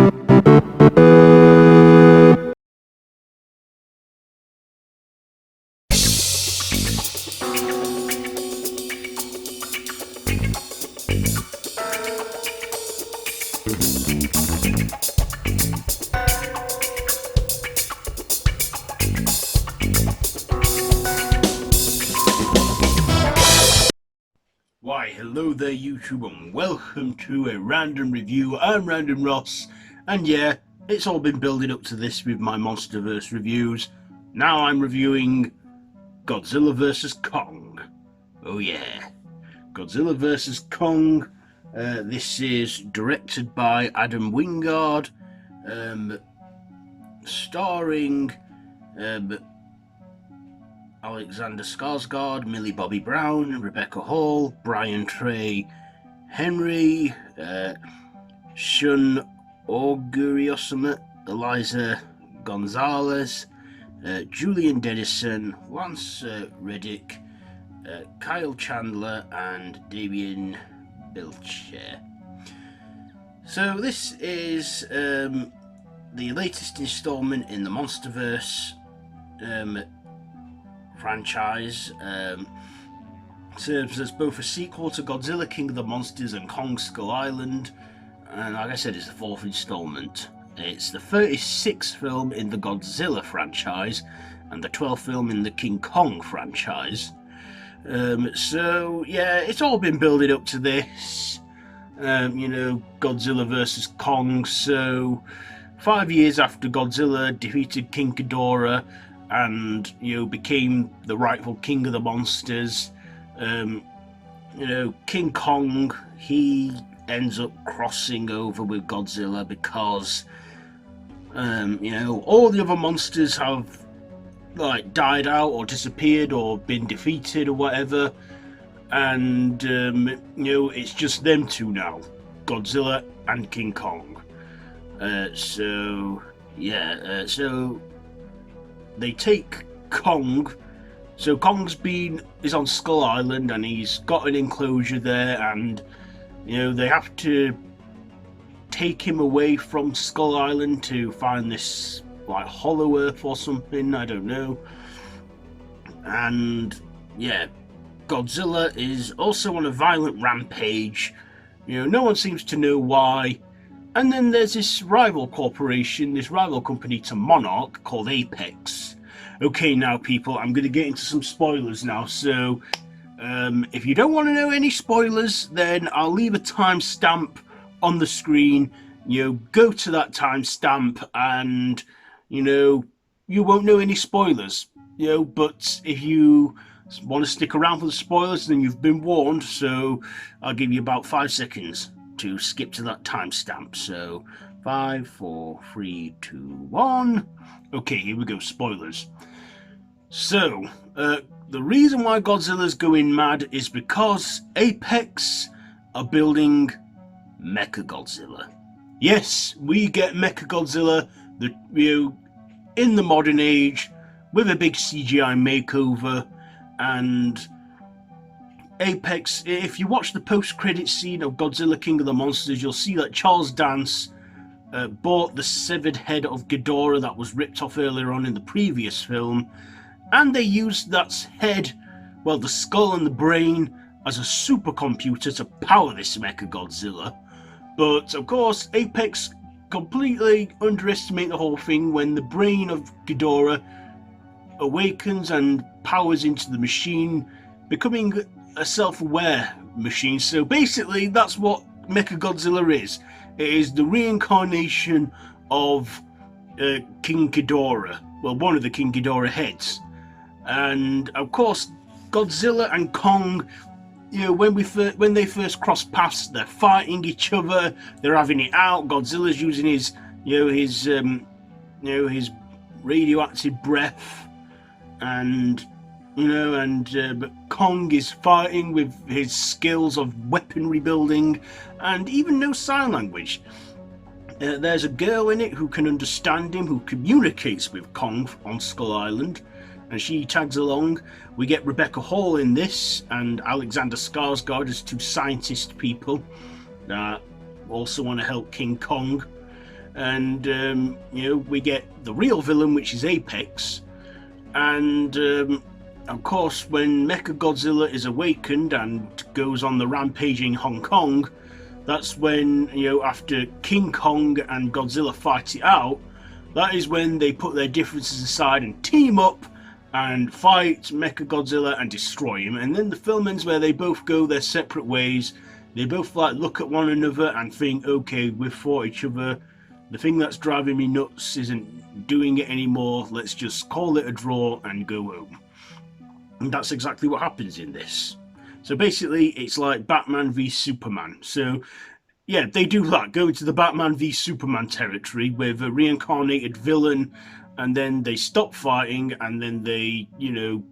Why, hello there YouTube and welcome to a random review. I'm Random Ross, and yeah, it's all been building up to this with my Monsterverse reviews. Now I'm reviewing Godzilla vs Kong. Oh yeah, Godzilla vs Kong. This is directed by Adam Wingard, starring Alexander Skarsgard, Millie Bobby Brown, Rebecca Hall, Tyree Henry, Shun Ogun, Eliza Gonzalez, Julian Dennison, Lance Reddick, Kyle Chandler and Demian Bichir. So this is the latest installment in the Monsterverse franchise. Serves as both a sequel to Godzilla King of the Monsters and Kong Skull Island, and like I said, it's the fourth installment. It's the 36th film in the Godzilla franchise and the 12th film in the King Kong franchise. So yeah, it's all been building up to this, Godzilla vs Kong. So 5 years after Godzilla defeated King Ghidorah and became the rightful king of the monsters, King Kong, he ends up crossing over with Godzilla because all the other monsters have died out or disappeared or been defeated or whatever, and it's just them two now, Godzilla and King Kong. So they take Kong. So Kong's is on Skull Island and he's got an enclosure there, and they have to take him away from Skull Island to find this Hollow Earth or something, I don't know. And yeah, Godzilla is also on a violent rampage. No one seems to know why. And then there's this rival corporation, this rival company to Monarch called Apex. Okay, now people, I'm going to get into some spoilers now, so if you don't want to know any spoilers, then I'll leave a timestamp on the screen. Go to that timestamp and, you won't know any spoilers. But if you want to stick around for the spoilers, then you've been warned, so I'll give you about 5 seconds to skip to that timestamp. So 5, 4, 3, 2, 1. Okay, here we go, spoilers. So the reason why Godzilla's going mad is because Apex are building Mechagodzilla. Yes, we get Mechagodzilla in the modern age with a big CGI makeover. And Apex, if you watch the post-credit scene of Godzilla King of the Monsters, you'll see that Charles Dance bought the severed head of Ghidorah that was ripped off earlier on in the previous film, and they used that head, the skull and the brain, as a supercomputer to power this Mechagodzilla. But of course, Apex completely underestimate the whole thing when the brain of Ghidorah awakens and powers into the machine, becoming a self-aware machine. So basically, that's what Mechagodzilla is. It is the reincarnation of King Ghidorah. Well, one of the King Ghidorah heads. And of course, Godzilla and Kong, when they first cross paths, they're fighting each other. They're having it out. Godzilla's using his radioactive breath, and but Kong is fighting with his skills of weaponry building and even no sign language. There's a girl in it who can understand him, who communicates with Kong on Skull Island, and she tags along. We get Rebecca Hall in this, and Alexander Skarsgard as two scientist people that also want to help King Kong. and you know, we get the real villain, which is Apex, and of course, when Mechagodzilla is awakened and goes on the rampage in Hong Kong, that's when, you know, after King Kong and Godzilla fight it out, that is when they put their differences aside and team up and fight Mechagodzilla and destroy him. And then the film ends where they both go their separate ways. They both like look at one another and think, okay, we've fought each other. The thing that's driving me nuts isn't doing it anymore. Let's just call it a draw and go home. And that's exactly what happens in this. So basically, it's like Batman v Superman. So, yeah, they do that. Go into the Batman v Superman territory with a reincarnated villain, and then they stop fighting, and then they, you know,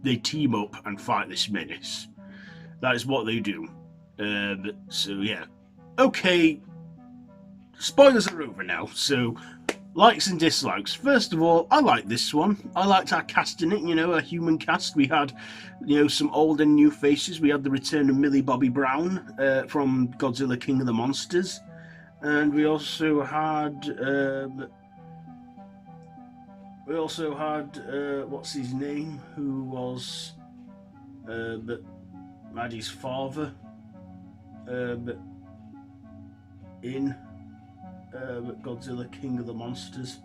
they team up and fight this menace. That is what they do. So, yeah. Okay, spoilers are over now, so likes and dislikes. First of all, I like this one. I liked our cast in it, you know, a human cast. We had, you know, some old and new faces. We had the return of Millie Bobby Brown from Godzilla King of the Monsters. And we also had, what's his name, who was Maddie's father in Godzilla King of the Monsters.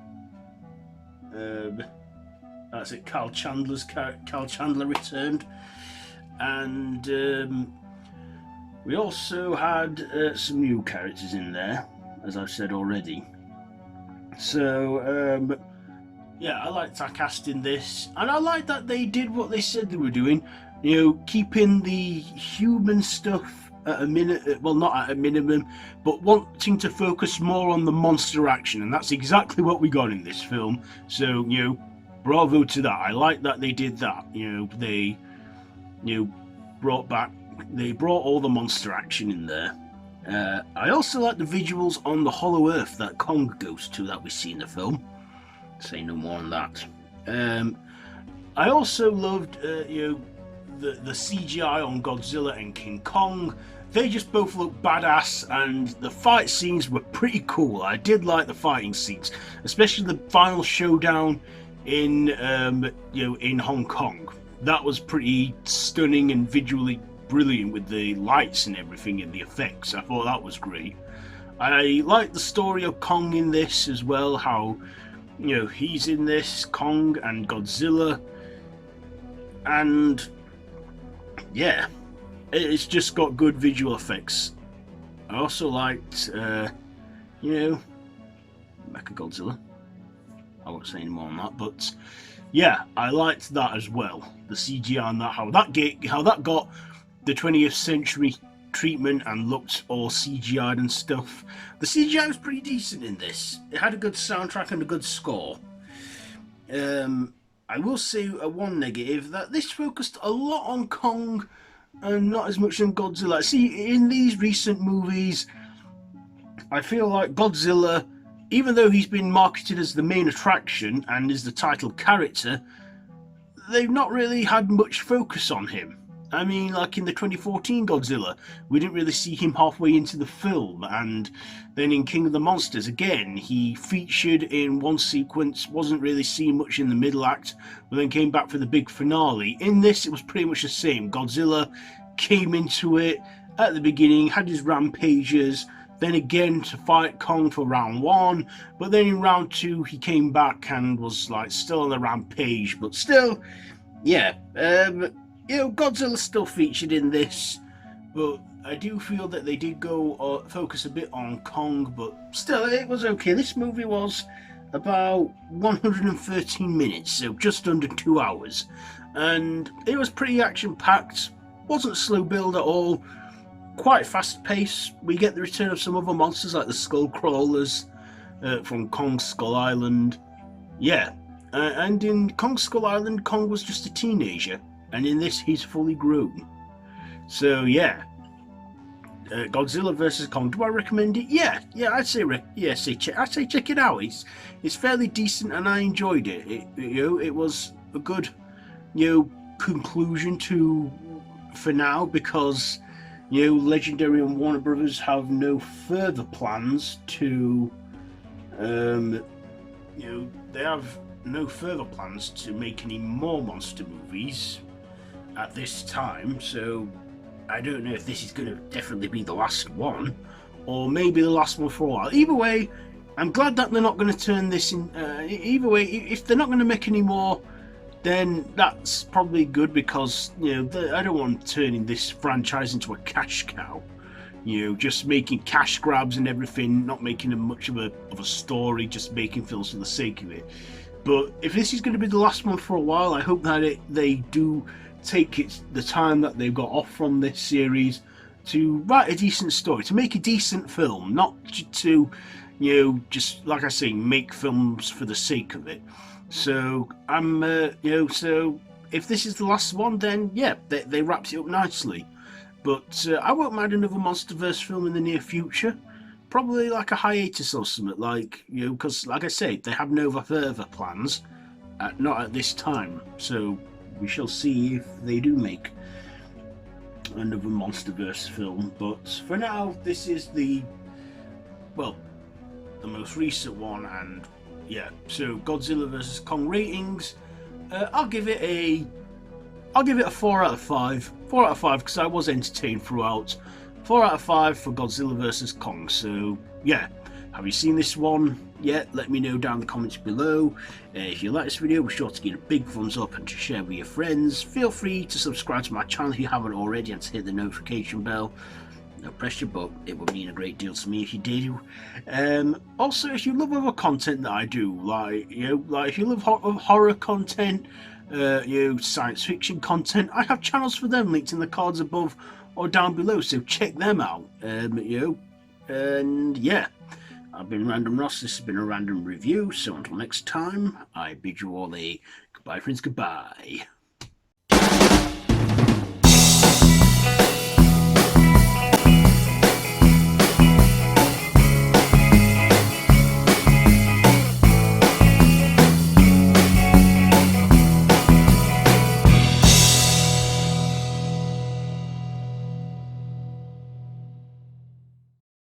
That's it. Carl Chandler returned, and we also had some new characters in there, as I've said already. So yeah, I liked our cast in this, and I like that they did what they said they were doing. You know, keeping the human stuff at a minute, well, not at a minimum, but wanting to focus more on the monster action, and that's exactly what we got in this film. So, you know, bravo to that. I like that they did that. You know, they, you know, brought all the monster action in there. I also like the visuals on the Hollow Earth that Kong goes to that we see in the film. Say no more on that. I also loved, you know, the CGI on Godzilla and King Kong. They just both look badass, and the fight scenes were pretty cool. I did like the fighting scenes, especially the final showdown in you know, in Hong Kong. That was pretty stunning and visually brilliant with the lights and everything and the effects. I thought that was great. I like the story of Kong in this as well, how, you know, he's in this, Kong and Godzilla, and yeah, it's just got good visual effects. I also liked, you know, Mechagodzilla. I won't say any more on that, but yeah, I liked that as well. The CGI on that, how that got the 20th century treatment and looked all CGI'd and stuff. The CGI was pretty decent in this. It had a good soundtrack and a good score. I will say one negative, that this focused a lot on Kong and not as much on Godzilla. See, in these recent movies, I feel like Godzilla, even though he's been marketed as the main attraction and is the title character, they've not really had much focus on him. I mean, like in the 2014 Godzilla, we didn't really see him halfway into the film, and then in King of the Monsters, again, he featured in one sequence, wasn't really seen much in the middle act, but then came back for the big finale. In this, it was pretty much the same. Godzilla came into it at the beginning, had his rampages, then again to fight Kong for round 1, but then in round 2, he came back and was like still on the rampage, but still, yeah, you know, Godzilla's still featured in this, but I do feel that they did go focus a bit on Kong, but still, it was okay. This movie was about 113 minutes, so just under 2 hours, and it was pretty action-packed, wasn't slow build at all, quite fast pace. We get the return of some other monsters like the Skull Crawlers from Kong's Skull Island. Yeah, and in Kong's Skull Island, Kong was just a teenager, and in this, he's fully grown. So yeah, Godzilla vs Kong. Do I recommend it? Yeah, I'd say check it out. It's fairly decent, and I enjoyed it. It was a good, conclusion for now, because Legendary and Warner Brothers have no further plans to, they have no further plans to make any more monster movies at this time. So I don't know if this is going to definitely be the last one, or maybe the last one for a while. Either way, I'm glad that they're not going to turn this in. Either way, if they're not going to make any more, then that's probably good, because I don't want turning this franchise into a cash cow. Just making cash grabs and everything, not making much of a story, just making films for the sake of it. But if this is going to be the last one for a while, I hope that they do take the time that they've got off from this series to write a decent story, to make a decent film, not to just, like I say, make films for the sake of it. So so if this is the last one, then yeah, they wrapped it up nicely. But I won't mind another Monsterverse film in the near future. Probably like a hiatus or something, because like I say, they have no further plans, not at this time. So we shall see if they do make another Monsterverse film. But for now, this is the most recent one, and yeah. So Godzilla vs Kong ratings, I'll give it a 4 out of 5. 4 out of 5 because I was entertained throughout. 4 out of 5 for Godzilla vs Kong. So yeah, have you seen this one yet? Let me know down in the comments below. If you like this video, be sure to give it a big thumbs up and to share with your friends. Feel free to subscribe to my channel if you haven't already, and to hit the notification bell. No pressure, but it would mean a great deal to me if you do. Also, if you love other content that I do, like if you love horror content, science fiction content, I have channels for them linked in the cards above or down below, so check them out. And yeah, I've been Random Ross. This has been a random review. So until next time, I bid you all a goodbye, friends. Goodbye.